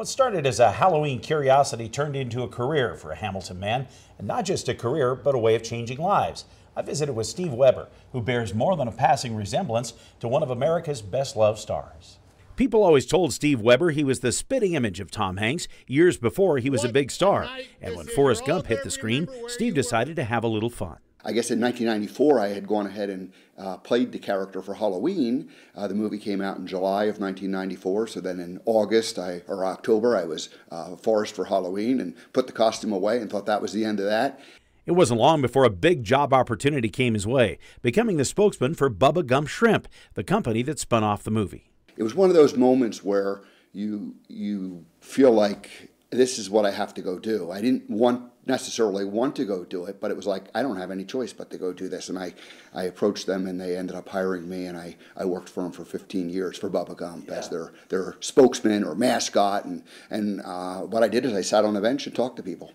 What started as a Halloween curiosity turned into a career for a Hamilton man, and not just a career, but a way of changing lives. I visited with Steve Weber, who bears more than a passing resemblance to one of America's best-loved stars. People always told Steve Weber he was the spitting image of Tom Hanks years before he was a big star. And when Forrest Gump hit the screen, Steve decided to have a little fun. I guess in 1994 I had gone ahead and played the character for Halloween. The movie came out in July of 1994, so then in October I was Forrest for Halloween and put the costume away and thought that was the end of that. It wasn't long before a big job opportunity came his way, becoming the spokesman for Bubba Gump Shrimp, the company that spun off the movie. It was one of those moments where you feel like this is what I have to go do. I didn't necessarily want to go do it, but it was like I don't have any choice but to go do this. And I approached them and they ended up hiring me, and I worked for them for 15 years for Bubba Gump as their spokesman or mascot. And what I did is I sat on the bench and talked to people.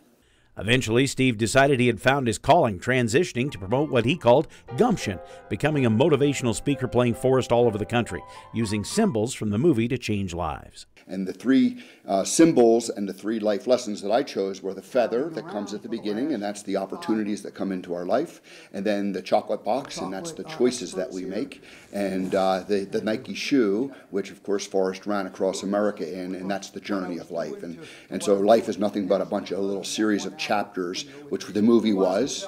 Eventually, Steve decided he had found his calling, transitioning to promote what he called gumption, becoming a motivational speaker playing Forrest all over the country, using symbols from the movie to change lives. And the three symbols and the three life lessons that I chose were the feather that comes at the beginning, and that's the opportunities that come into our life, and then the chocolate box, and that's the choices that we make, and the Nike shoe, which of course Forrest ran across America in, and that's the journey of life. And so life is nothing but a bunch of little series of chapters, which the movie was,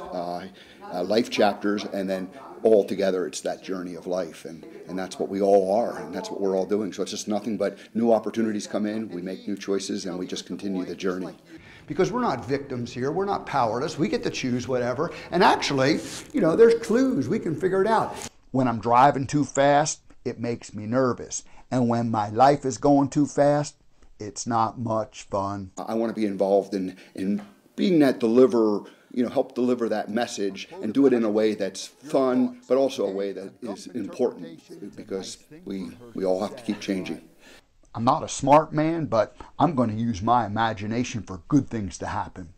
life chapters, and then all together it's that journey of life, and that's what we all are, and that's what we're all doing. So it's just nothing but new opportunities come in, we make new choices, and we just continue the journey. Because we're not victims here, we're not powerless, we get to choose whatever, and actually, you know, there's clues, we can figure it out. When I'm driving too fast, it makes me nervous, and when my life is going too fast, it's not much fun. I want to be involved in being that deliverer, help deliver that message and do it in a way that's fun, but also a way that is important, because we all have to keep changing. I'm not a smart man, but I'm going to use my imagination for good things to happen.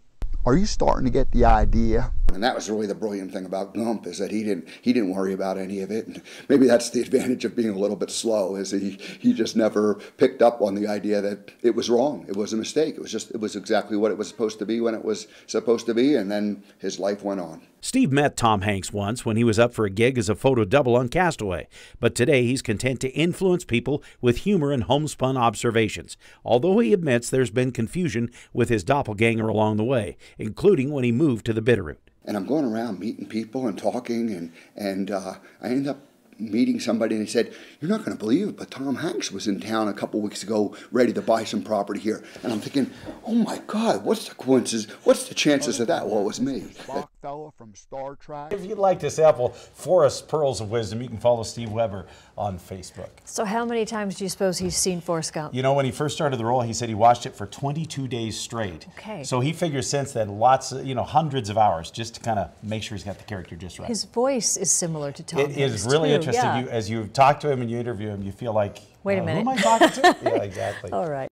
Are you starting to get the idea? And that was really the brilliant thing about Gump, is that he didn't worry about any of it. And maybe that's the advantage of being a little bit slow, is he just never picked up on the idea that it was wrong. It was a mistake. It was exactly what it was supposed to be when it was supposed to be, and then his life went on. Steve met Tom Hanks once when he was up for a gig as a photo double on Castaway, but today he's content to influence people with humor and homespun observations, although he admits there's been confusion with his doppelganger along the way, including when he moved to the Bitterroot. And I'm going around meeting people and talking, and I ended up meeting somebody, and he said, "You're not going to believe it, but Tom Hanks was in town a couple weeks ago ready to buy some property here." And I'm thinking, oh my God, what's the coincidence? What's the chances of that? Well, it was me. Fella from Star Trek. If you'd like to sample Forrest's Pearls of Wisdom, you can follow Steve Weber on Facebook. So how many times do you suppose he's seen Forrest Gump? You know, when he first started the role, he said he watched it for 22 days straight. Okay. So he figures since then hundreds of hours just to kind of make sure he's got the character just right. His voice is similar to Tom Hanks. It is really too. interesting. Yeah. As you talk to him and you interview him, you feel like, wait a minute. who am I talking to? Yeah, exactly. All right.